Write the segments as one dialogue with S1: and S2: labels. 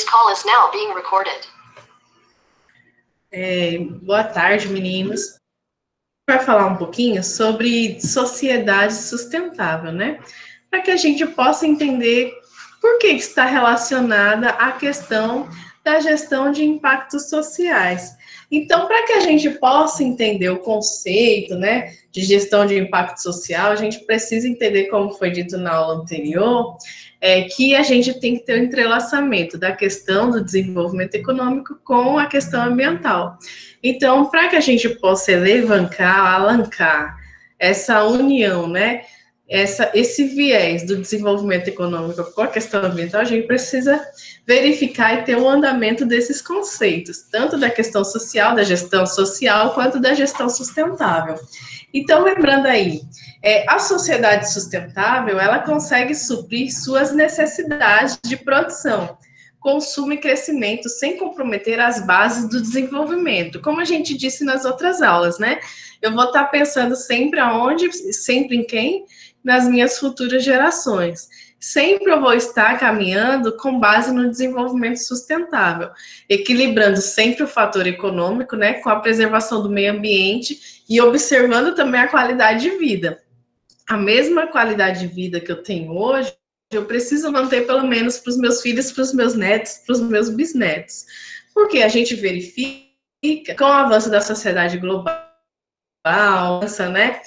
S1: This call is now being recorded.
S2: Boa tarde, meninos. Vai falar um pouquinho sobre sociedade sustentável, né? Para que a gente possa entender por que está relacionada à questão da gestão de impactos sociais. Então, para que a gente possa entender o conceito, né, de gestão de impacto social, a gente precisa entender, como foi dito na aula anterior, que a gente tem que ter o entrelaçamento da questão do desenvolvimento econômico com a questão ambiental. Então, para que a gente possa alancar essa união, né, esse viés do desenvolvimento econômico com a questão ambiental, a gente precisa verificar e ter o andamento desses conceitos, tanto da questão social, da gestão social, quanto da gestão sustentável. Então, lembrando aí, a sociedade sustentável, ela consegue suprir suas necessidades de produção, consumo e crescimento, sem comprometer as bases do desenvolvimento, como a gente disse nas outras aulas, né? Eu vou estar pensando sempre aonde, sempre em quem? Nas minhas futuras gerações. Sempre eu vou estar caminhando com base no desenvolvimento sustentável, equilibrando sempre o fator econômico, né, com a preservação do meio ambiente e observando também a qualidade de vida. A mesma qualidade de vida que eu tenho hoje, eu preciso manter pelo menos para os meus filhos, para os meus netos, para os meus bisnetos. Porque a gente verifica, com o avanço da sociedade global, né,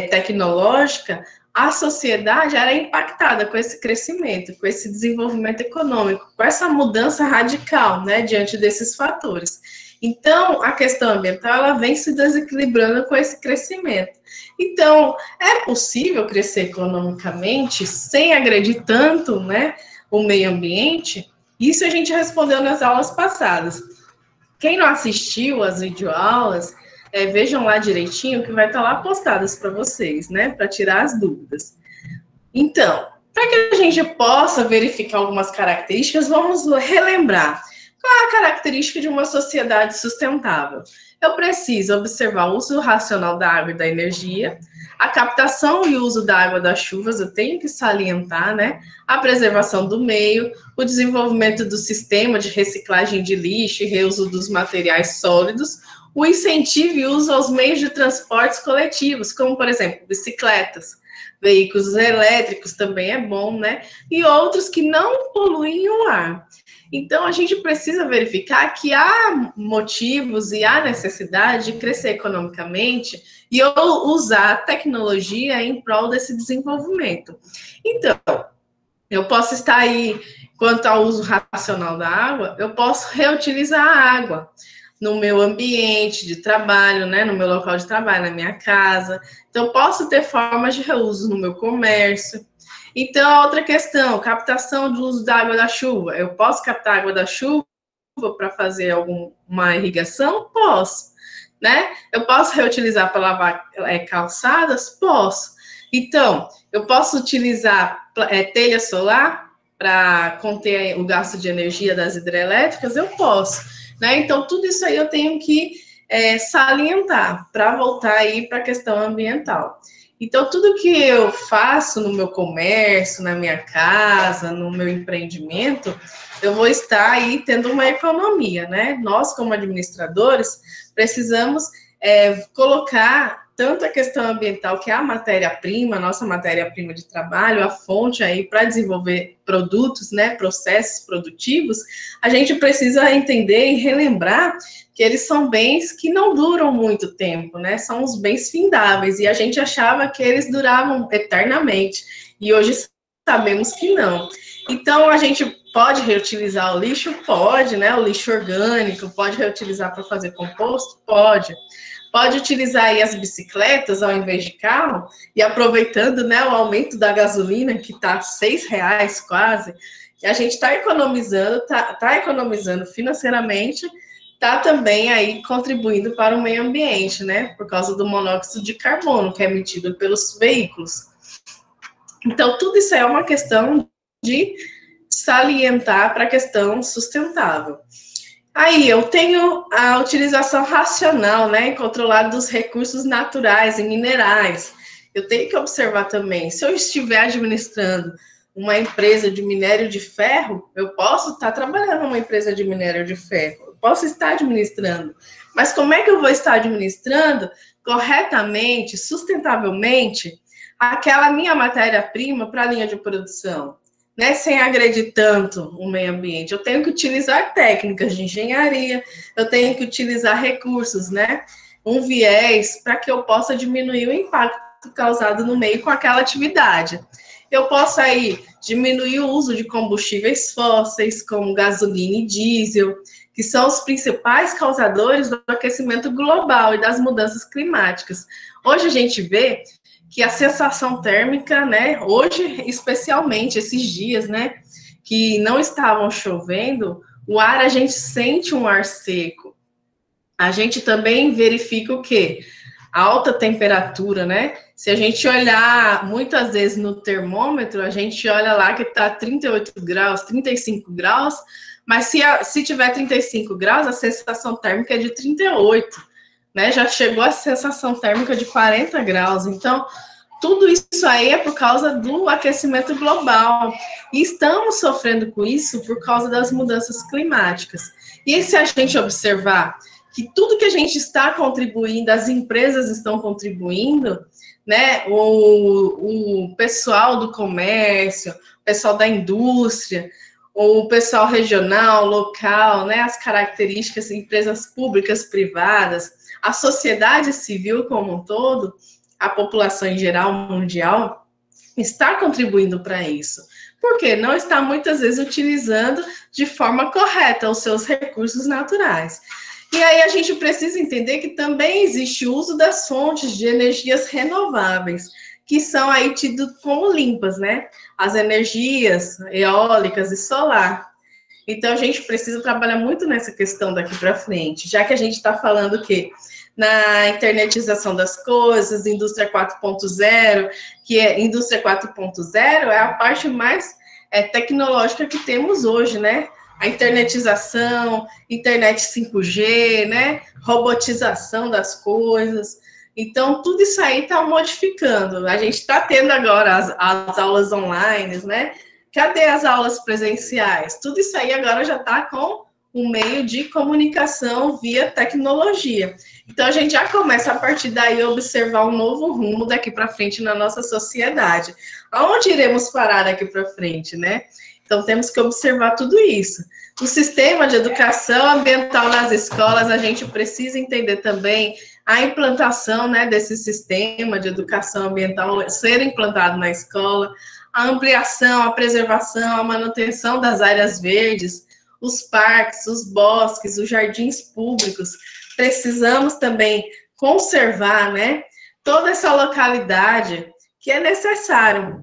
S2: tecnológica, a sociedade era impactada com esse crescimento, com esse desenvolvimento econômico, com essa mudança radical, né, diante desses fatores. Então, a questão ambiental, ela vem se desequilibrando com esse crescimento. Então, é possível crescer economicamente sem agredir tanto, né, o meio ambiente? Isso a gente respondeu nas aulas passadas. Quem não assistiu às videoaulas, vejam lá direitinho, que vai estar lá postadas para vocês, né, para tirar as dúvidas. Então, para que a gente possa verificar algumas características, vamos relembrar. Qual é a característica de uma sociedade sustentável? Eu preciso observar o uso racional da água e da energia, a captação e uso da água das chuvas, eu tenho que salientar, né? A preservação do meio, o desenvolvimento do sistema de reciclagem de lixo e reuso dos materiais sólidos, o incentivo e uso aos meios de transportes coletivos, como, por exemplo, bicicletas, veículos elétricos também é bom, né? E outros que não poluem o ar. Então, a gente precisa verificar que há motivos e há necessidade de crescer economicamente e usar a tecnologia em prol desse desenvolvimento. Então, eu posso estar aí, quanto ao uso racional da água, eu posso reutilizar a água no meu ambiente de trabalho, né, no meu local de trabalho, na minha casa. Então, eu posso ter formas de reuso no meu comércio. Então, outra questão, captação do uso da água da chuva. Eu posso captar água da chuva para fazer alguma irrigação? Posso, né? Eu posso reutilizar para lavar calçadas? Posso. Então, eu posso utilizar telha solar para conter o gasto de energia das hidrelétricas? Eu posso, né? Então, tudo isso aí eu tenho que salientar para voltar aí para a questão ambiental. Então, tudo que eu faço no meu comércio, na minha casa, no meu empreendimento, eu vou estar aí tendo uma economia, né? Nós, como administradores, precisamos colocar tanto a questão ambiental, que é a matéria-prima, a nossa matéria-prima de trabalho, a fonte aí para desenvolver produtos, né, processos produtivos, a gente precisa entender e relembrar que eles são bens que não duram muito tempo, né? São os bens findáveis, e a gente achava que eles duravam eternamente, e hoje sabemos que não. Então, a gente pode reutilizar o lixo? Pode, né? O lixo orgânico, pode reutilizar para fazer composto? Pode. Pode utilizar aí as bicicletas ao invés de carro, e aproveitando, né, o aumento da gasolina, que está R$6 quase, e a gente está economizando, tá economizando financeiramente, está também aí contribuindo para o meio ambiente, né? Por causa do monóxido de carbono que é emitido pelos veículos. Então, tudo isso é uma questão de salientar para a questão sustentável. Aí, eu tenho a utilização racional, né? Controlada dos recursos naturais e minerais. Eu tenho que observar também, se eu estiver administrando uma empresa de minério de ferro, eu posso estar trabalhando numa empresa de minério de ferro, eu posso estar administrando. Mas como é que eu vou estar administrando corretamente, sustentavelmente, aquela minha matéria-prima para a linha de produção, né? Sem agredir tanto o meio ambiente. Eu tenho que utilizar técnicas de engenharia, eu tenho que utilizar recursos, né? Um viés para que eu possa diminuir o impacto causado no meio com aquela atividade. Eu posso aí diminuir o uso de combustíveis fósseis, como gasolina e diesel, que são os principais causadores do aquecimento global e das mudanças climáticas. Hoje a gente vê que a sensação térmica, né, hoje especialmente esses dias, né, que não estavam chovendo, o ar, a gente sente um ar seco. A gente também verifica o quê? A alta temperatura, né? Se a gente olhar muitas vezes no termômetro, a gente olha lá que está 38 graus, 35 graus, mas se tiver 35 graus, a sensação térmica é de 38, né? Já chegou a sensação térmica de 40 graus. Então, tudo isso aí é por causa do aquecimento global. E estamos sofrendo com isso por causa das mudanças climáticas. E se a gente observar que tudo que a gente está contribuindo, as empresas estão contribuindo, né? O pessoal do comércio, o pessoal da indústria, o pessoal regional, local, né? As características, empresas públicas, privadas, a sociedade civil como um todo, a população em geral mundial, está contribuindo para isso. Porque não está muitas vezes utilizando de forma correta os seus recursos naturais. E aí a gente precisa entender que também existe o uso das fontes de energias renováveis, que são aí tidas como limpas, né? As energias eólicas e solar. Então a gente precisa trabalhar muito nessa questão daqui para frente, já que a gente está falando que na internetização das coisas, indústria 4.0, que é indústria 4.0 é a parte mais tecnológica que temos hoje, né? A internetização, internet 5G, né? Robotização das coisas. Então, tudo isso aí está modificando. A gente está tendo agora as aulas online, né? Cadê as aulas presenciais? Tudo isso aí agora já está com um meio de comunicação via tecnologia. Então, a gente já começa a partir daí a observar um novo rumo daqui para frente na nossa sociedade. Aonde iremos parar daqui para frente, né? Então, temos que observar tudo isso. O sistema de educação ambiental nas escolas, a gente precisa entender também a implantação, né, desse sistema de educação ambiental ser implantado na escola, a ampliação, a preservação, a manutenção das áreas verdes, os parques, os bosques, os jardins públicos. Precisamos também conservar, né, toda essa localidade que é necessário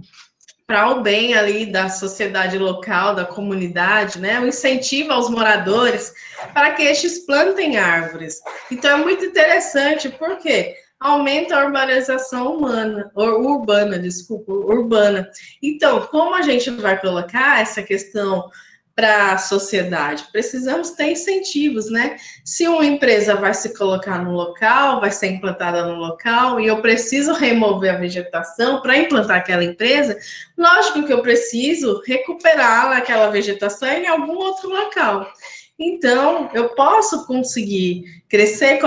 S2: para o bem ali da sociedade local, da comunidade, né? O incentivo aos moradores para que estes plantem árvores. Então, é muito interessante, porque aumenta a urbanização urbana. Então, como a gente vai colocar essa questão para a sociedade? Precisamos ter incentivos, né? Se uma empresa vai se colocar no local, vai ser implantada no local, e eu preciso remover a vegetação para implantar aquela empresa, lógico que eu preciso recuperar aquela vegetação em algum outro local. Então, eu posso conseguir crescer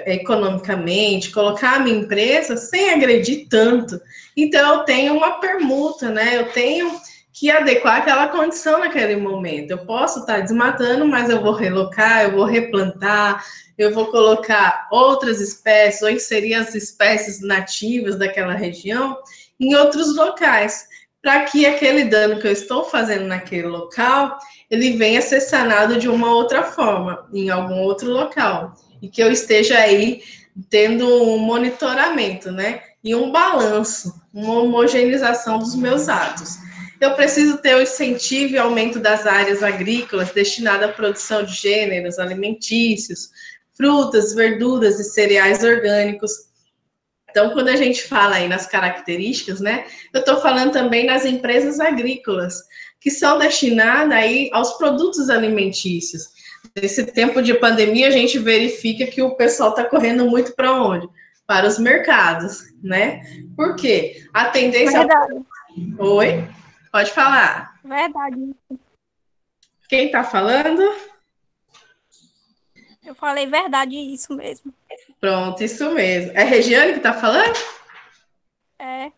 S2: economicamente, colocar a minha empresa sem agredir tanto. Então, eu tenho uma permuta, né? Eu tenho que adequar aquela condição naquele momento. Eu posso estar desmatando, mas eu vou relocar, eu vou replantar, eu vou colocar outras espécies, ou inserir as espécies nativas daquela região em outros locais, para que aquele dano que eu estou fazendo naquele local, ele venha ser sanado de uma outra forma, em algum outro local, e que eu esteja aí tendo um monitoramento, né? E um balanço, uma homogeneização dos meus atos. Eu preciso ter o incentivo e aumento das áreas agrícolas destinadas à produção de gêneros alimentícios, frutas, verduras e cereais orgânicos. Então, quando a gente fala aí nas características, né, eu estou falando também nas empresas agrícolas, que são destinadas aí aos produtos alimentícios. Nesse tempo de pandemia, a gente verifica que o pessoal está correndo muito para onde? Para os mercados, né? Por quê? A tendência...
S3: Verdade.
S2: Oi? Pode falar.
S3: Verdade.
S2: Quem está falando?
S3: Eu falei verdade, isso mesmo.
S2: Pronto, isso mesmo. É Regiane que está falando?
S3: É.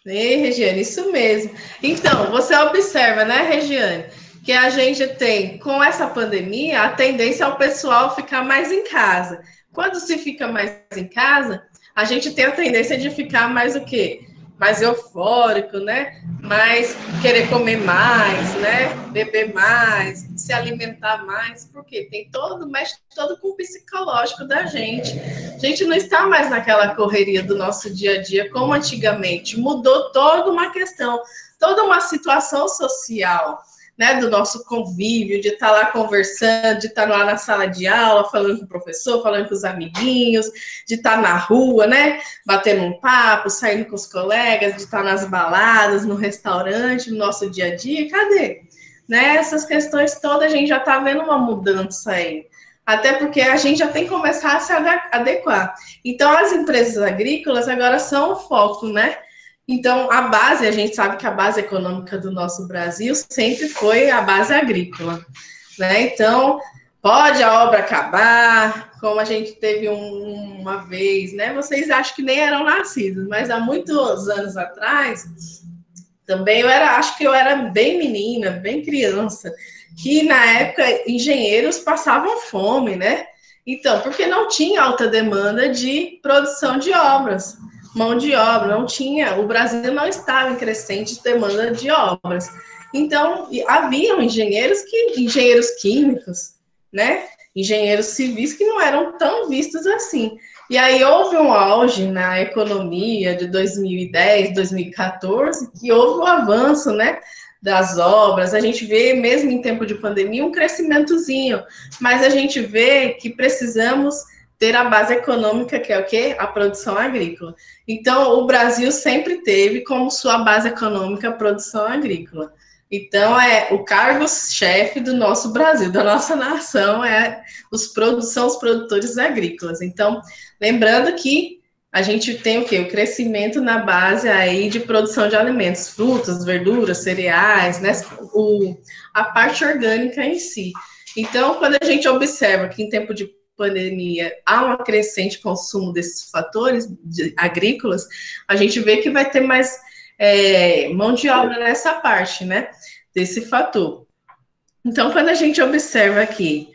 S2: Ei, Regiane, isso mesmo. Então, você observa, né, Regiane, que a gente tem, com essa pandemia, a tendência é o pessoal ficar mais em casa. Quando se fica mais em casa, a gente tem a tendência de ficar mais o quê? Mais eufórico, né? Mais querer comer mais, né? Beber mais, se alimentar mais, porque tem todo, mexe todo com o psicológico da gente. A gente não está mais naquela correria do nosso dia a dia como antigamente. Mudou toda uma questão, toda uma situação social, né, do nosso convívio, de estar lá conversando, de estar lá na sala de aula, falando com o professor, falando com os amiguinhos, de estar na rua, né, batendo um papo, saindo com os colegas, de estar nas baladas, no restaurante, no nosso dia a dia. Cadê? Né, essas questões todas a gente já está vendo uma mudança aí. Até porque a gente já tem que começar a se adequar. Então, as empresas agrícolas agora são o foco, né? Então, a base, a gente sabe que a base econômica do nosso Brasil sempre foi a base agrícola, né? Então, pode a obra acabar, como a gente teve uma vez, né? Vocês acham que nem eram nascidos, mas há muitos anos atrás, também acho que eu era bem menina, bem criança, que na época engenheiros passavam fome, né? Então, porque não tinha alta demanda de produção de obras, mão de obra, não tinha, o Brasil não estava em crescente demanda de obras. Então, haviam engenheiros químicos, né? Engenheiros civis que não eram tão vistos assim. E aí houve um auge na economia de 2010, 2014, que houve um avanço, né, das obras. A gente vê, mesmo em tempo de pandemia, um crescimentozinho, mas a gente vê que precisamos ter a base econômica, que é o quê? A produção agrícola. Então, o Brasil sempre teve como sua base econômica a produção agrícola. Então, é o cargo-chefe do nosso Brasil, da nossa nação, são os produtores agrícolas. Então, lembrando que a gente tem o quê? O crescimento na base aí de produção de alimentos, frutas, verduras, cereais, né? A parte orgânica em si. Então, quando a gente observa que em tempo de pandemia há um crescente consumo desses fatores agrícolas, a gente vê que vai ter mais mão de obra nessa parte, né? Desse fator. Então, quando a gente observa aqui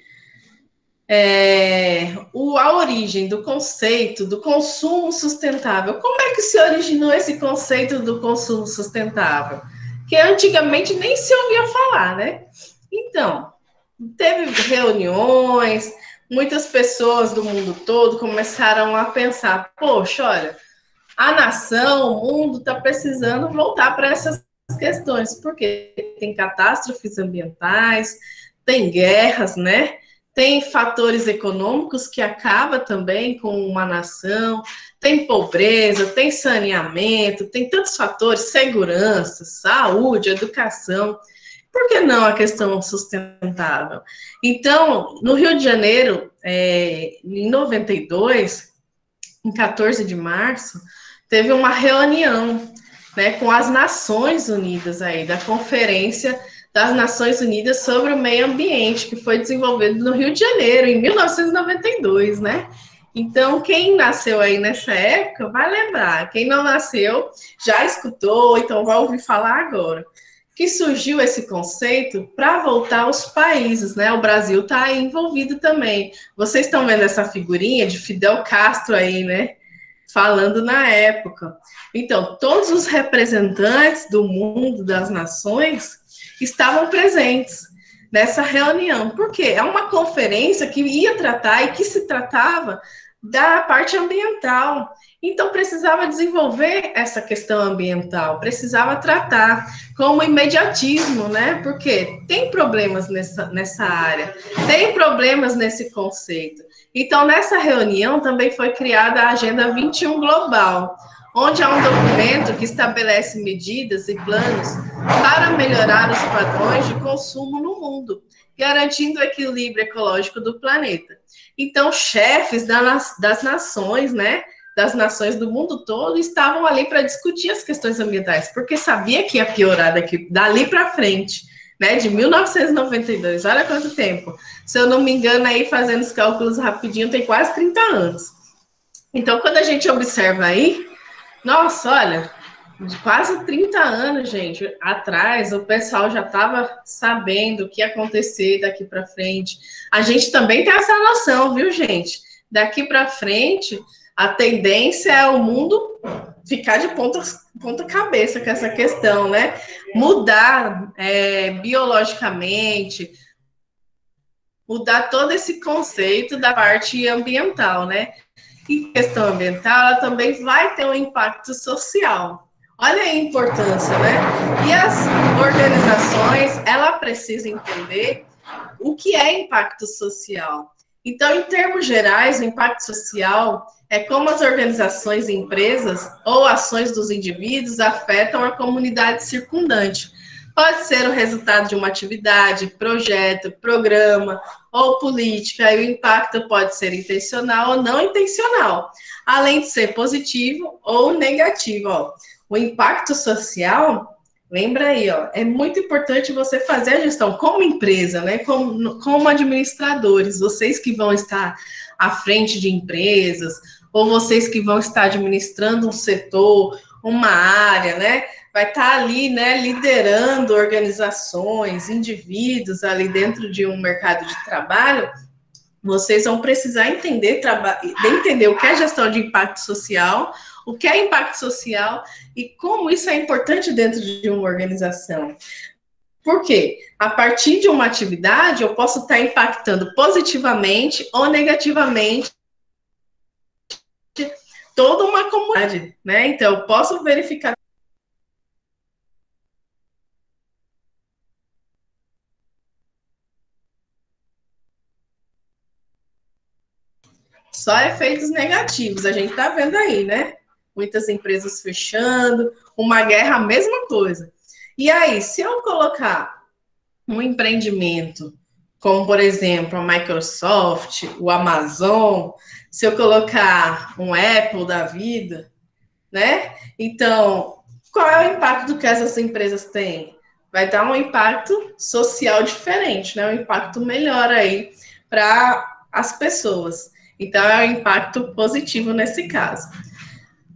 S2: a origem do conceito do consumo sustentável. Como é que se originou esse conceito do consumo sustentável? Que antigamente nem se ouvia falar, né? Então, teve reuniões, muitas pessoas do mundo todo começaram a pensar: poxa, olha, a nação, o mundo está precisando voltar para essas questões, porque tem catástrofes ambientais, tem guerras, né? Tem fatores econômicos que acabam também com uma nação, tem pobreza, tem saneamento, tem tantos fatores, segurança, saúde, educação. Por que não a questão sustentável? Então, no Rio de Janeiro, em 92, em 14 de março, teve uma reunião, né, com as Nações Unidas aí, da Conferência das Nações Unidas sobre o Meio Ambiente, que foi desenvolvido no Rio de Janeiro, em 1992, né? Então, quem nasceu aí nessa época vai lembrar. Quem não nasceu já escutou, então vai ouvir falar agora. Que surgiu esse conceito para voltar aos países, né? O Brasil está aí envolvido também. Vocês estão vendo essa figurinha de Fidel Castro aí, né? Falando na época. Então, todos os representantes do mundo, das nações, estavam presentes nessa reunião. Por quê? É uma conferência que ia tratar e que se tratava da parte ambiental. Então, precisava desenvolver essa questão ambiental, precisava tratar como imediatismo, né? Porque tem problemas nessa área, tem problemas nesse conceito. Então, nessa reunião também foi criada a Agenda 21 Global, onde há um documento que estabelece medidas e planos para melhorar os padrões de consumo no mundo, garantindo o equilíbrio ecológico do planeta. Então, chefes das nações, né, das nações do mundo todo estavam ali para discutir as questões ambientais, porque sabia que ia piorar dali para frente, né? De 1992, olha quanto tempo. Se eu não me engano, aí fazendo os cálculos rapidinho, tem quase 30 anos. Então, quando a gente observa aí, nossa, olha, de quase 30 anos, gente, atrás, o pessoal já estava sabendo o que ia acontecer daqui para frente. A gente também tem essa noção, viu, gente? Daqui para frente, a tendência é o mundo ficar de ponta cabeça com essa questão, né? Mudar biologicamente, mudar todo esse conceito da parte ambiental, né? E questão ambiental, ela também vai ter um impacto social. Olha a importância, né? E as organizações, ela precisa entender o que é impacto social. Então, em termos gerais, o impacto social é como as organizações e empresas ou ações dos indivíduos afetam a comunidade circundante. Pode ser o resultado de uma atividade, projeto, programa ou política, e o impacto pode ser intencional ou não intencional, além de ser positivo ou negativo. Ó. O impacto social, lembra aí, ó, é muito importante você fazer a gestão como empresa, né? Como administradores, vocês que vão estar à frente de empresas, ou vocês que vão estar administrando um setor, uma área, né? Vai estar ali, né, liderando organizações, indivíduos ali dentro de um mercado de trabalho. Vocês vão precisar entender o que é gestão de impacto social, o que é impacto social e como isso é importante dentro de uma organização. Por quê? A partir de uma atividade, eu posso estar impactando positivamente ou negativamente toda uma comunidade, né? Então, eu posso verificar. Só efeitos negativos, a gente está vendo aí, né? Muitas empresas fechando, uma guerra, a mesma coisa. E aí, se eu colocar um empreendimento, como por exemplo a Microsoft, o Amazon, se eu colocar um Apple da vida, né? Então, qual é o impacto que essas empresas têm? Vai dar um impacto social diferente, né? Um impacto melhor aí para as pessoas. Então, é um impacto positivo nesse caso.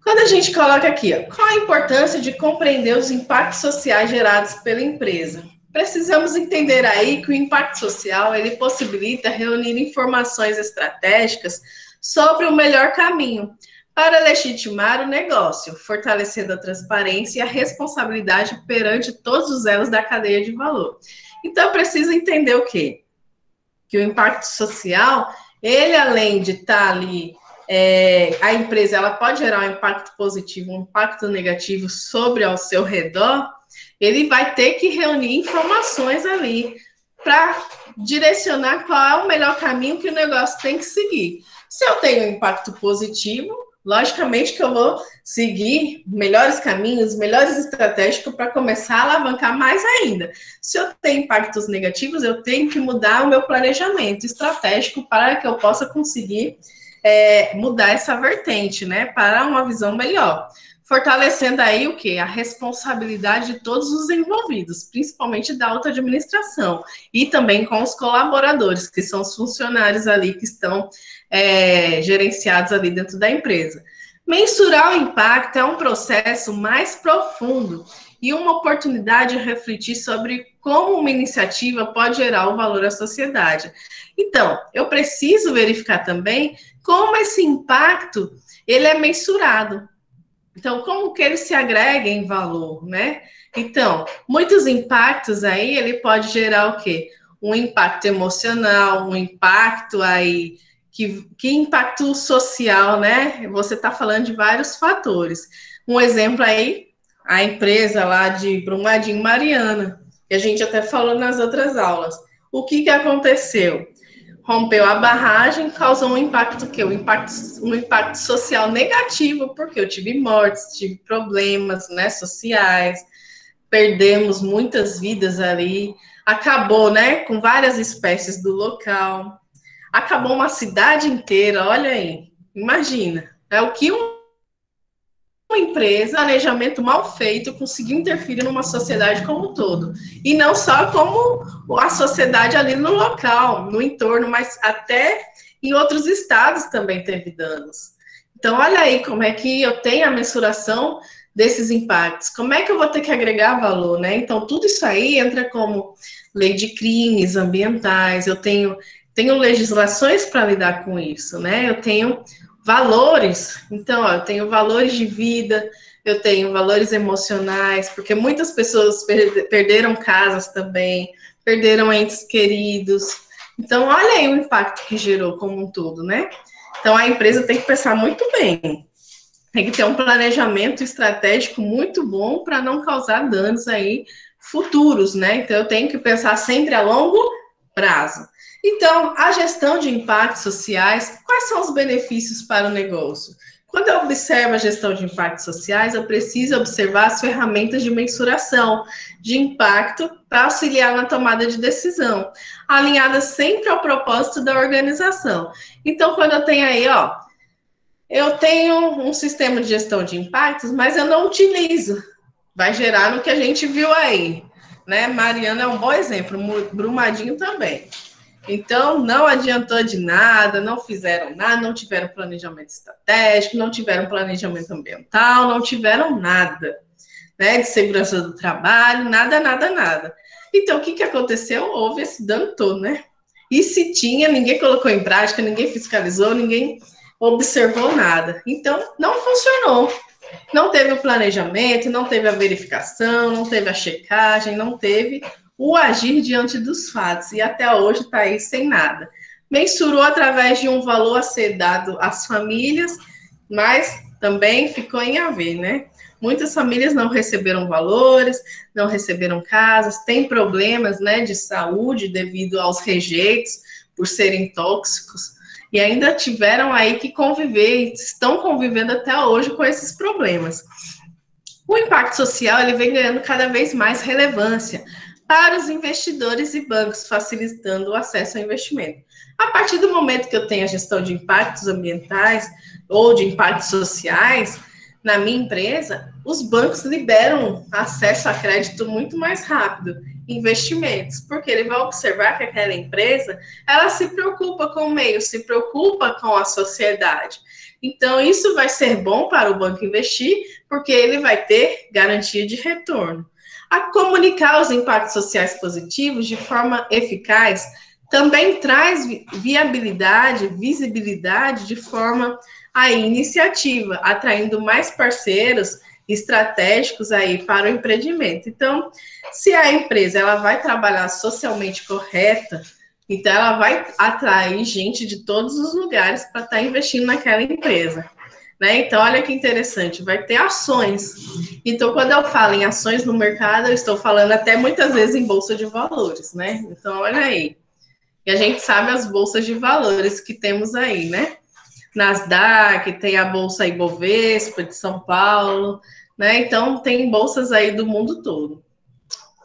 S2: Quando a gente coloca aqui, ó, qual a importância de compreender os impactos sociais gerados pela empresa? Precisamos entender aí que o impacto social, ele possibilita reunir informações estratégicas sobre o melhor caminho para legitimar o negócio, fortalecendo a transparência e a responsabilidade perante todos os elos da cadeia de valor. Então, precisa entender o quê? Que o impacto social, ele além de estar ali, a empresa ela pode gerar um impacto positivo, um impacto negativo sobre ao seu redor, ele vai ter que reunir informações ali para direcionar qual é o melhor caminho que o negócio tem que seguir. Se eu tenho um impacto positivo, logicamente que eu vou seguir melhores caminhos, melhores estratégias para começar a alavancar mais ainda. Se eu tenho impactos negativos, eu tenho que mudar o meu planejamento estratégico para que eu possa conseguir mudar essa vertente, né, para uma visão melhor. Fortalecendo aí o quê? A responsabilidade de todos os envolvidos, principalmente da alta administração, e também com os colaboradores, que são os funcionários ali que estão gerenciados ali dentro da empresa. Mensurar o impacto é um processo mais profundo e uma oportunidade de refletir sobre como uma iniciativa pode gerar o valor à sociedade. Então, eu preciso verificar também como esse impacto ele é mensurado. Então, como que ele se agrega em valor, né? Então, muitos impactos aí, ele pode gerar o quê? Um impacto emocional, um impacto aí, que impacto social, né? Você está falando de vários fatores. Um exemplo aí, a empresa lá de Brumadinho, Mariana, que a gente até falou nas outras aulas. O que aconteceu? Rompeu a barragem, causou um impacto que um impacto social negativo, porque eu tive mortes, tive problemas, né, sociais, perdemos muitas vidas ali, acabou, né, com várias espécies do local, acabou uma cidade inteira, olha aí, imagina, é o que um empresa, planejamento mal feito conseguiu interferir numa sociedade como um todo. E não só como a sociedade ali no local, no entorno, mas até em outros estados também teve danos. Então, olha aí como é que eu tenho a mensuração desses impactos. Como é que eu vou ter que agregar valor, né? Então, tudo isso aí entra como lei de crimes ambientais, eu tenho legislações para lidar com isso, né? Eu tenho valores, então, ó, eu tenho valores de vida, eu tenho valores emocionais, porque muitas pessoas perderam casas também, perderam entes queridos. Então, olha aí o impacto que gerou como um todo, né? Então, a empresa tem que pensar muito bem, tem que ter um planejamento estratégico muito bom para não causar danos aí futuros, né? Então, eu tenho que pensar sempre a longo prazo. Então, a gestão de impactos sociais, quais são os benefícios para o negócio? Quando eu observo a gestão de impactos sociais, eu preciso observar as ferramentas de mensuração de impacto para auxiliar na tomada de decisão, alinhadas sempre ao propósito da organização. Então, quando eu tenho aí, ó, eu tenho um sistema de gestão de impactos, mas eu não utilizo. Vai gerar no que a gente viu aí, né? Mariana é um bom exemplo, Brumadinho também. Então, não adiantou de nada, não fizeram nada, não tiveram planejamento estratégico, não tiveram planejamento ambiental, não tiveram nada, né? De segurança do trabalho, nada, nada, nada. Então, o que aconteceu? Houve esse dano todo, né? E se tinha, ninguém colocou em prática, ninguém fiscalizou, ninguém observou nada. Então, não funcionou. Não teve o planejamento, não teve a verificação, não teve a checagem, não teve o agir diante dos fatos. E até hoje está aí sem nada. Mensurou através de um valor a ser dado às famílias, mas também ficou em haver, né? Muitas famílias não receberam valores, não receberam casas, têm problemas, né, de saúde devido aos rejeitos por serem tóxicos. E ainda tiveram aí que conviver, estão convivendo até hoje com esses problemas. O impacto social ele vem ganhando cada vez mais relevância para os investidores e bancos, facilitando o acesso ao investimento. A partir do momento que eu tenho a gestão de impactos ambientais ou de impactos sociais na minha empresa, os bancos liberam acesso a crédito muito mais rápido, investimentos, porque ele vai observar que aquela empresa, ela se preocupa com o meio, se preocupa com a sociedade. Então, isso vai ser bom para o banco investir, porque ele vai ter garantia de retorno. A comunicar os impactos sociais positivos de forma eficaz também traz viabilidade, visibilidade de forma aí iniciativa, atraindo mais parceiros estratégicos aí para o empreendimento. Então, se a empresa ela vai trabalhar socialmente correta, então ela vai atrair gente de todos os lugares para estar investindo naquela empresa. Né? Então, olha que interessante, vai ter ações. Então, quando eu falo em ações no mercado, eu estou falando até muitas vezes em bolsa de valores, né? Então, olha aí. E a gente sabe as bolsas de valores que temos aí, né? Nasdaq, tem a bolsa Ibovespa de São Paulo, né? Então, tem bolsas aí do mundo todo.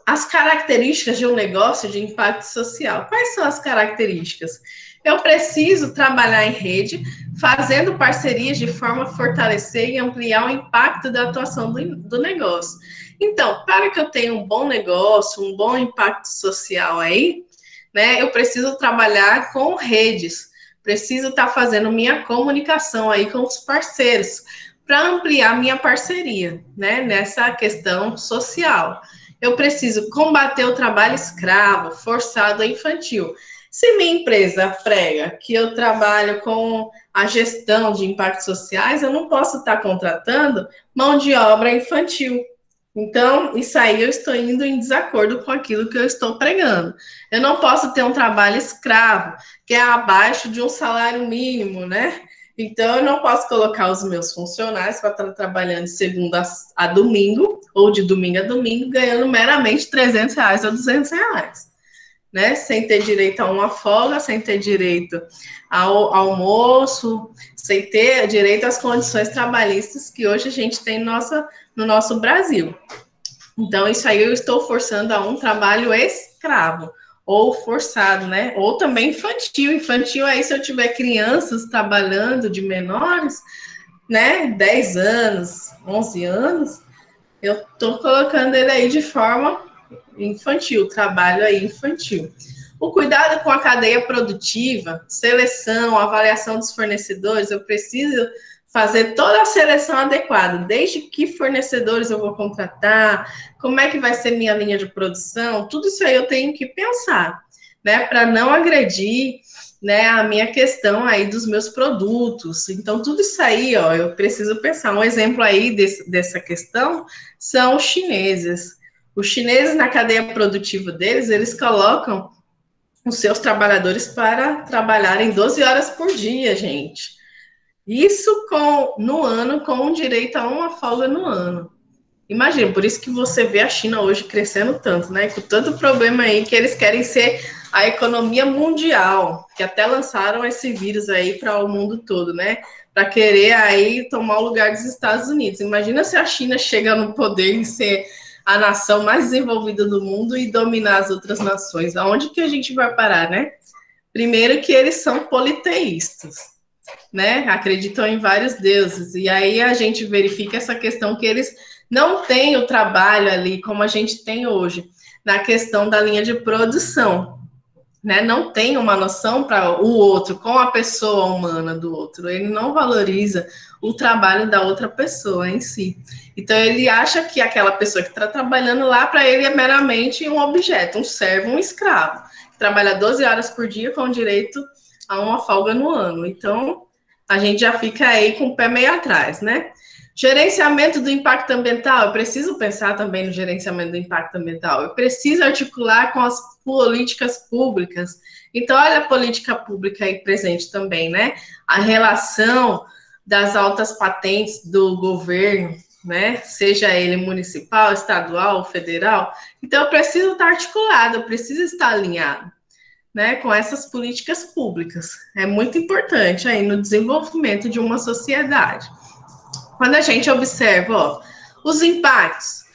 S2: As características de um negócio de impacto social. Quais são as características? Eu preciso trabalhar em rede, fazendo parcerias de forma a fortalecer e ampliar o impacto da atuação do negócio. Então, para que eu tenha um bom negócio, um bom impacto social aí, né, eu preciso trabalhar com redes, preciso estar fazendo minha comunicação aí com os parceiros, para ampliar minha parceria, né, nessa questão social. Eu preciso combater o trabalho escravo, forçado e infantil. Se minha empresa prega que eu trabalho com a gestão de impactos sociais, eu não posso estar contratando mão de obra infantil. Então, isso aí eu estou indo em desacordo com aquilo que eu estou pregando. Eu não posso ter um trabalho escravo, que é abaixo de um salário mínimo, né? Então, eu não posso colocar os meus funcionários para estar trabalhando de segunda a domingo, ou de domingo a domingo, ganhando meramente R$300 ou R$200, né? Sem ter direito a uma folga, sem ter direito ao almoço, sem ter direito às condições trabalhistas que hoje a gente tem no nosso Brasil. Então, isso aí eu estou forçando a um trabalho escravo, ou forçado, né? Ou também infantil. Infantil aí, se eu tiver crianças trabalhando de menores, né, 10 anos, 11 anos, eu estou colocando ele aí de forma infantil, trabalho aí infantil. O cuidado com a cadeia produtiva, seleção, avaliação dos fornecedores, eu preciso fazer toda a seleção adequada, desde que fornecedores eu vou contratar, como é que vai ser minha linha de produção, tudo isso aí eu tenho que pensar, né, para não agredir, né, a minha questão aí dos meus produtos. Então, tudo isso aí, ó, eu preciso pensar. Um exemplo aí dessa questão são os chineses. Os chineses, na cadeia produtiva deles, eles colocam os seus trabalhadores para trabalharem 12 horas por dia, gente. Isso no ano, com direito a uma folga no ano. Imagina, por isso que você vê a China hoje crescendo tanto, né? Com tanto problema aí que eles querem ser a economia mundial, que até lançaram esse vírus aí para o mundo todo, né? Para querer aí tomar o lugar dos Estados Unidos. Imagina se a China chega no poder e ser a nação mais desenvolvida do mundo e dominar as outras nações. Aonde que a gente vai parar, né? Primeiro que eles são politeístas, né? Acreditam em vários deuses. E aí a gente verifica essa questão que eles não têm o trabalho ali como a gente tem hoje, na questão da linha de produção, né? Não tem uma noção para o outro, com a pessoa humana do outro. Ele não valoriza o trabalho da outra pessoa em si. Então, ele acha que aquela pessoa que está trabalhando lá, para ele é meramente um objeto, um servo, um escravo, que trabalha 12 horas por dia com direito a uma folga no ano. Então, a gente já fica aí com o pé meio atrás, né? Gerenciamento do impacto ambiental, eu preciso pensar também no gerenciamento do impacto ambiental, eu preciso articular com as políticas públicas. Então, olha a política pública aí presente também, né? A relação das altas patentes do governo, né? Seja ele municipal, estadual, federal. Então, eu preciso estar articulado, eu preciso estar alinhado, né, com essas políticas públicas. É muito importante aí no desenvolvimento de uma sociedade. Quando a gente observa, ó, os impactos,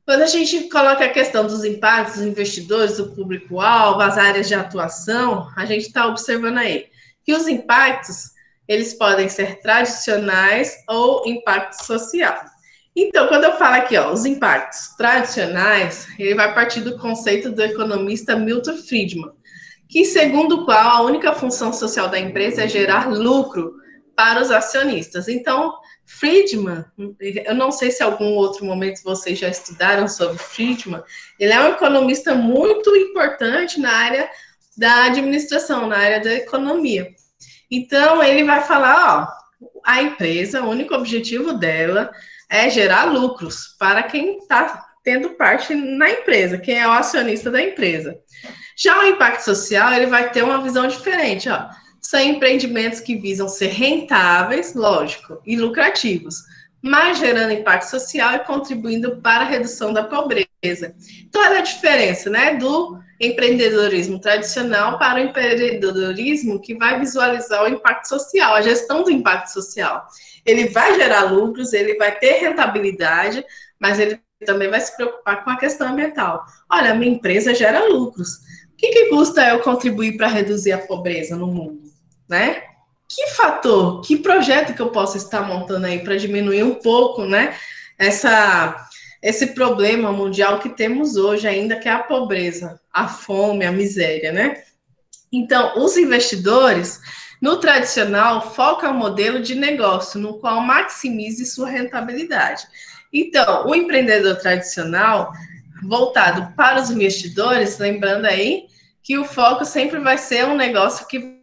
S2: quando a gente coloca a questão dos impactos, dos investidores, do público-alvo, as áreas de atuação, a gente está observando aí que os impactos, eles podem ser tradicionais ou impacto social. Então, quando eu falo aqui, ó, os impactos tradicionais, ele vai partir do conceito do economista Milton Friedman, que segundo o qual a única função social da empresa é gerar lucro para os acionistas. Então, Friedman, eu não sei se em algum outro momento vocês já estudaram sobre Friedman, ele é um economista muito importante na área da administração, na área da economia. Então, ele vai falar, ó, a empresa, o único objetivo dela é gerar lucros para quem está tendo parte na empresa, quem é o acionista da empresa. Já o impacto social, ele vai ter uma visão diferente, ó. São empreendimentos que visam ser rentáveis, lógico, e lucrativos, mas gerando impacto social e contribuindo para a redução da pobreza. Então, olha a diferença, né, do empreendedorismo tradicional para o empreendedorismo que vai visualizar o impacto social, a gestão do impacto social. Ele vai gerar lucros, ele vai ter rentabilidade, mas ele também vai se preocupar com a questão ambiental. Olha, a minha empresa gera lucros. O que custa eu contribuir para reduzir a pobreza no mundo, né? Que fator, que projeto que eu posso estar montando aí para diminuir um pouco, né, esse problema mundial que temos hoje ainda, que é a pobreza, a fome, a miséria, né? Então, os investidores, no tradicional, focam no modelo de negócio, no qual maximize sua rentabilidade. Então, o empreendedor tradicional, voltado para os investidores, lembrando aí que o foco sempre vai ser um negócio que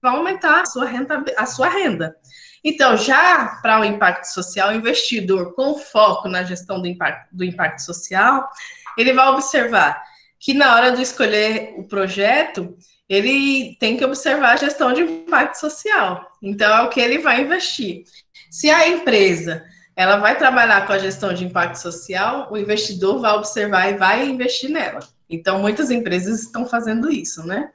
S2: vai aumentar a sua renda. Então, já para o impacto social, o investidor com foco na gestão do impacto social, ele vai observar que na hora de escolher o projeto, ele tem que observar a gestão de impacto social. Então, é o que ele vai investir. Se a empresa ela vai trabalhar com a gestão de impacto social, o investidor vai observar e vai investir nela. Então, muitas empresas estão fazendo isso, né?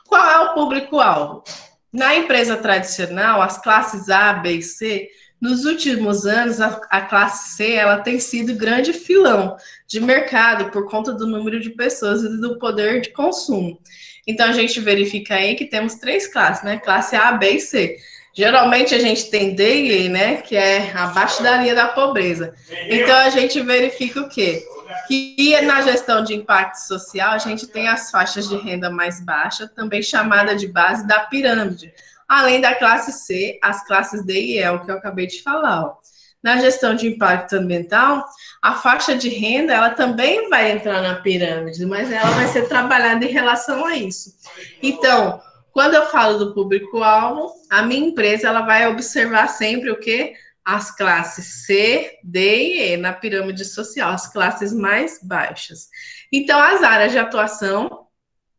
S2: Qual é o público-alvo? Na empresa tradicional, as classes A, B e C, nos últimos anos, a classe C ela tem sido grande filão de mercado por conta do número de pessoas e do poder de consumo. Então, a gente verifica aí que temos 3 classes, né? Classe A, B e C. Geralmente a gente tem DE, né, que é abaixo da linha da pobreza. Então a gente verifica o quê? Que na gestão de impacto social a gente tem as faixas de renda mais baixa, também chamada de base da pirâmide, além da classe C, as classes D e E, o que eu acabei de falar. Ó. Na gestão de impacto ambiental, a faixa de renda ela também vai entrar na pirâmide, mas ela vai ser trabalhada em relação a isso. Então, quando eu falo do público-alvo, a minha empresa ela vai observar sempre o quê? As classes C, D e E na pirâmide social, as classes mais baixas. Então, as áreas de atuação,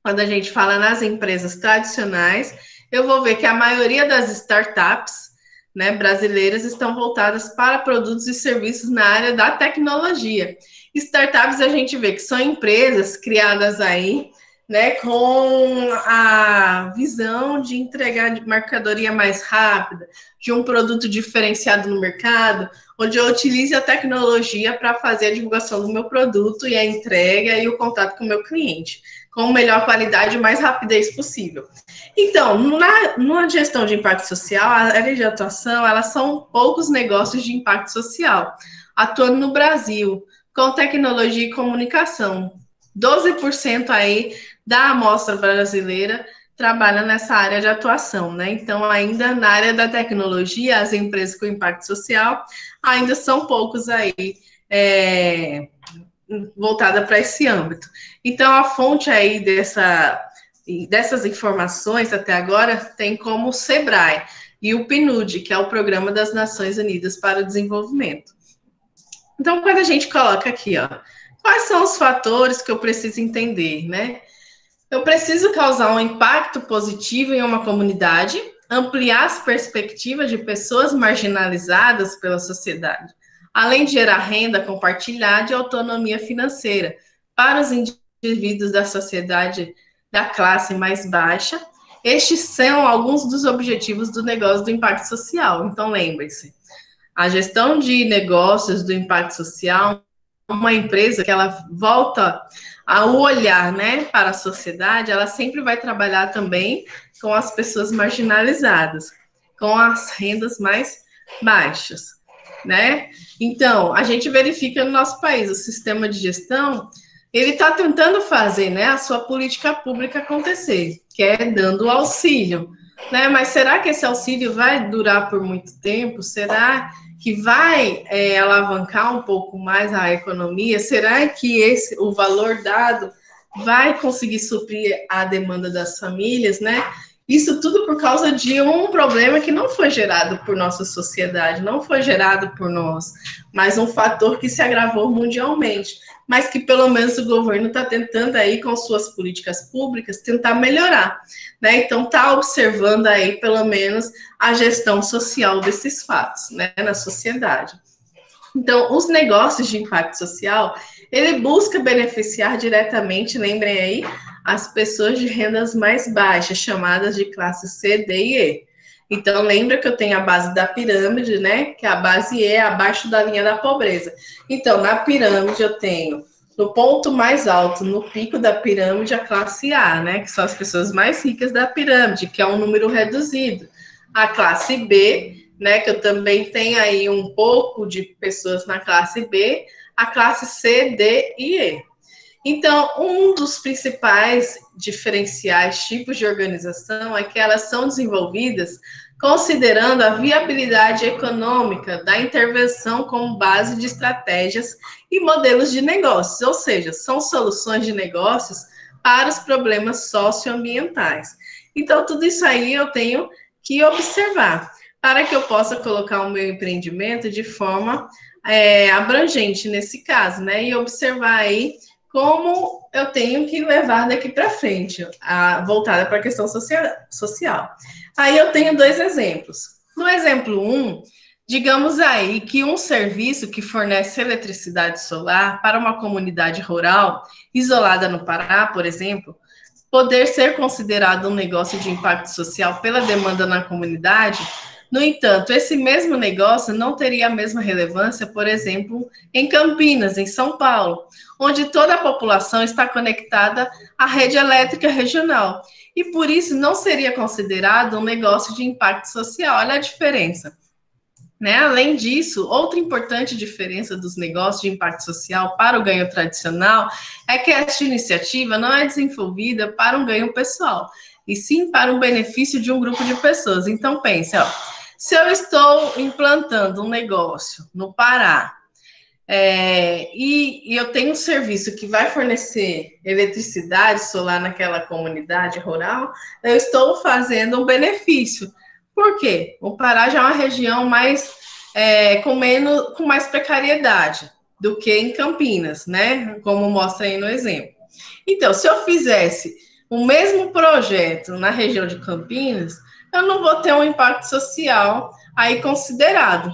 S2: quando a gente fala nas empresas tradicionais, eu vou ver que a maioria das startups, né, brasileiras estão voltadas para produtos e serviços na área da tecnologia. Startups a gente vê que são empresas criadas aí, né, com a visão de entregar de mercadoria mais rápida, de um produto diferenciado no mercado, onde eu utilize a tecnologia para fazer a divulgação do meu produto e a entrega e o contato com o meu cliente, com melhor qualidade e mais rapidez possível. Então, na gestão de impacto social, a área de atuação, elas são poucos negócios de impacto social, atuando no Brasil, com tecnologia e comunicação. 12% aí da amostra brasileira trabalha nessa área de atuação, né? Então, ainda na área da tecnologia, as empresas com impacto social ainda são poucos aí voltada para esse âmbito. Então, a fonte aí dessas informações até agora tem como o SEBRAE e o PNUD, que é o Programa das Nações Unidas para o Desenvolvimento. Então, quando a gente coloca aqui, ó, quais são os fatores que eu preciso entender, né? Eu preciso causar um impacto positivo em uma comunidade, ampliar as perspectivas de pessoas marginalizadas pela sociedade, além de gerar renda compartilhada e autonomia financeira para os indivíduos da sociedade da classe mais baixa. Estes são alguns dos objetivos do negócio do impacto social. Então, lembre-se, a gestão de negócios do impacto social, uma empresa que ela volta ao olhar, né, para a sociedade, ela sempre vai trabalhar também com as pessoas marginalizadas, com as rendas mais baixas, né? Então, a gente verifica no nosso país, o sistema de gestão, ele está tentando fazer, né, a sua política pública acontecer, que é dando auxílio, né? Mas será que esse auxílio vai durar por muito tempo? Será que vai alavancar um pouco mais a economia? Será que o valor dado vai conseguir suprir a demanda das famílias, né? Isso tudo por causa de um problema que não foi gerado por nossa sociedade, não foi gerado por nós, mas um fator que se agravou mundialmente, mas que pelo menos o governo está tentando aí, com suas políticas públicas, tentar melhorar, né? Então, está observando aí, pelo menos, a gestão social desses fatos, né, na sociedade. Então, os negócios de impacto social, ele busca beneficiar diretamente, lembrem aí, as pessoas de rendas mais baixas, chamadas de classe C, D e E. Então, lembra que eu tenho a base da pirâmide, né? Que a base E é abaixo da linha da pobreza. Então, na pirâmide eu tenho, no ponto mais alto, no pico da pirâmide, a classe A, né? Que são as pessoas mais ricas da pirâmide, que é um número reduzido. A classe B, né? Que eu também tenho aí um pouco de pessoas na classe B, a classe C, D e E. Então, um dos principais diferenciais, tipos de organização, é que elas são desenvolvidas considerando a viabilidade econômica da intervenção como base de estratégias e modelos de negócios, ou seja, são soluções de negócios para os problemas socioambientais. Então, tudo isso aí eu tenho que observar, para que eu possa colocar o meu empreendimento de forma abrangente nesse caso, né? E observar aí como eu tenho que levar daqui para frente, voltada para a questão social. Aí eu tenho dois exemplos. No exemplo 1, digamos aí que um serviço que fornece eletricidade solar para uma comunidade rural isolada no Pará, por exemplo, poder ser considerado um negócio de impacto social pela demanda na comunidade, No entanto, esse mesmo negócio não teria a mesma relevância, por exemplo, em Campinas, em São Paulo, onde toda a população está conectada à rede elétrica regional. E por isso não seria considerado um negócio de impacto social. Olha a diferença. Né? Além disso, outra importante diferença dos negócios de impacto social para o ganho tradicional é que esta iniciativa não é desenvolvida para um ganho pessoal, e sim para o benefício de um grupo de pessoas. Então, pense, ó, se eu estou implantando um negócio no Pará, e eu tenho um serviço que vai fornecer eletricidade solar naquela comunidade rural, eu estou fazendo um benefício. Por quê? O Pará já é uma região mais com mais precariedade do que em Campinas, né? Como mostra aí no exemplo. Então, se eu fizesse o mesmo projeto na região de Campinas, eu não vou ter um impacto social aí considerado,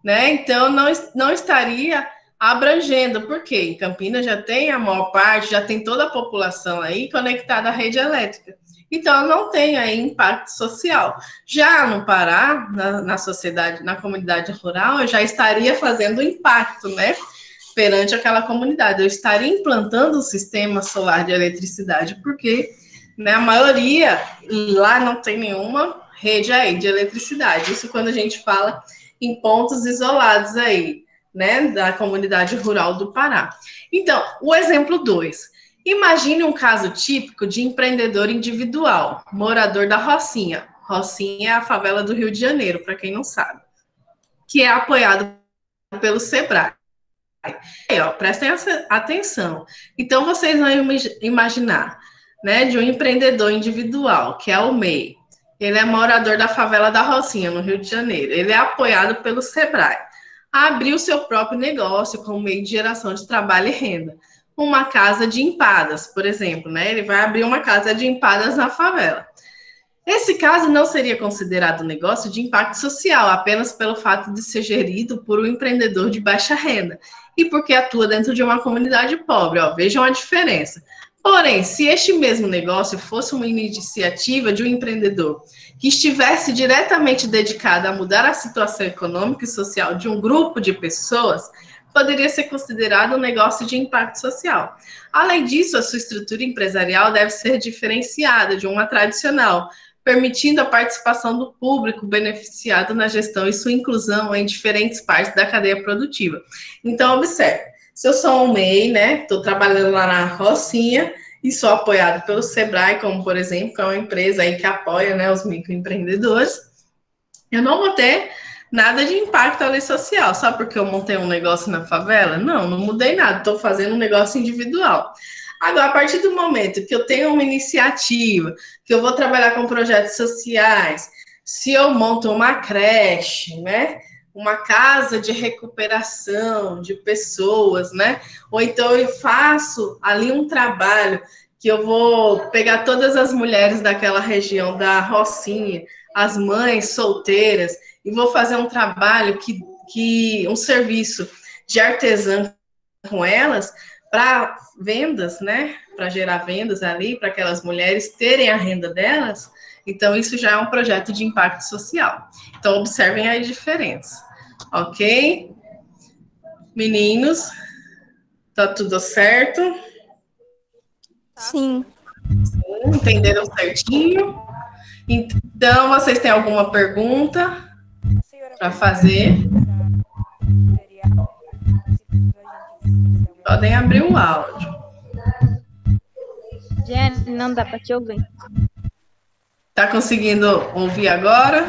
S2: né? Então, não estaria abrangendo, porque em Campinas já tem a maior parte, já tem toda a população aí conectada à rede elétrica. Então, não tem aí impacto social. Já no Pará, na sociedade, na comunidade rural, eu já estaria fazendo impacto, né? Perante aquela comunidade. Eu estaria implantando um sistema solar de eletricidade, porque né, a maioria lá não tem nenhuma rede aí de eletricidade. Isso quando a gente fala em pontos isolados aí, né, da comunidade rural do Pará. Então, o exemplo 2. Imagine um caso típico de empreendedor individual, morador da Rocinha. Rocinha é a favela do Rio de Janeiro, para quem não sabe, que é apoiado pelo Sebrae. Aí, ó, prestem atenção. Então, vocês vão imaginar, né, de um empreendedor individual, que é o MEI. Ele é morador da favela da Rocinha, no Rio de Janeiro. Ele é apoiado pelo Sebrae. Abriu seu próprio negócio como meio de geração de trabalho e renda. Uma casa de empadas, por exemplo, né? Ele vai abrir uma casa de empadas na favela. Esse caso não seria considerado um negócio de impacto social, apenas pelo fato de ser gerido por um empreendedor de baixa renda e porque atua dentro de uma comunidade pobre. Ó, vejam a diferença. Porém, se este mesmo negócio fosse uma iniciativa de um empreendedor que estivesse diretamente dedicado a mudar a situação econômica e social de um grupo de pessoas, poderia ser considerado um negócio de impacto social. Além disso, a sua estrutura empresarial deve ser diferenciada de uma tradicional, permitindo a participação do público beneficiado na gestão e sua inclusão em diferentes partes da cadeia produtiva. Então, observe, se eu sou um MEI, né, estou trabalhando lá na Rocinha e sou apoiado pelo Sebrae, como, por exemplo, que é uma empresa aí que apoia, né, os microempreendedores, eu não vou ter nada de impacto ali social, só porque eu montei um negócio na favela? Não, não mudei nada, estou fazendo um negócio individual. Agora, a partir do momento que eu tenho uma iniciativa, que eu vou trabalhar com projetos sociais, se eu monto uma creche, né? Uma casa de recuperação de pessoas, né? Ou então eu faço ali um trabalho que eu vou pegar todas as mulheres daquela região da Rocinha, as mães solteiras, e vou fazer um trabalho um serviço de artesã com elas, para vendas, né? Para gerar vendas ali, para aquelas mulheres terem a renda delas. Então, isso já é um projeto de impacto social. Então, observem a diferença. Ok? Meninos, tá tudo certo?
S3: Sim.
S2: Entenderam certinho? Então, vocês têm alguma pergunta para fazer? Podem abrir o áudio.
S4: Jenny, não dá para te ouvir.
S2: Tá conseguindo ouvir agora?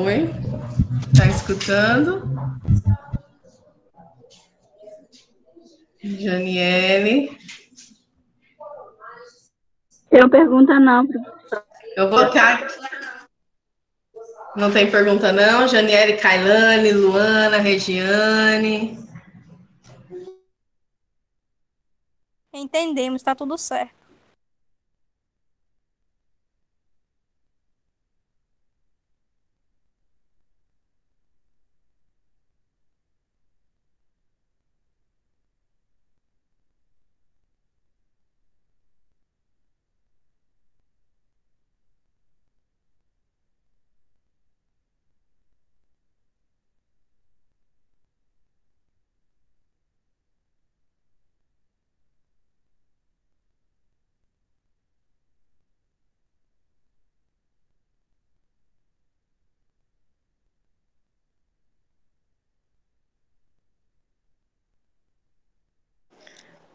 S2: Oi. Tá escutando? Janiele.
S4: Tem pergunta não, professor.
S2: Eu vou colocar. Não tem pergunta, não? Janiele, Kailane, Luana, Regiane.
S3: Entendemos, tá tudo certo.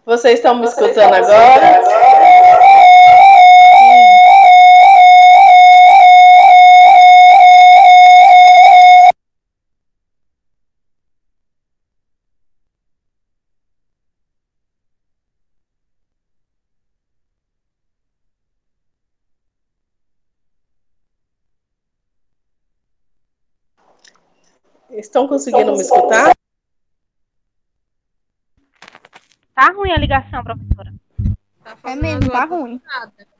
S2: Vocês estão me escutando agora? Estão conseguindo me escutar?
S5: Tá ruim a ligação, professora.
S3: É mesmo, tá ruim.
S6: Nada.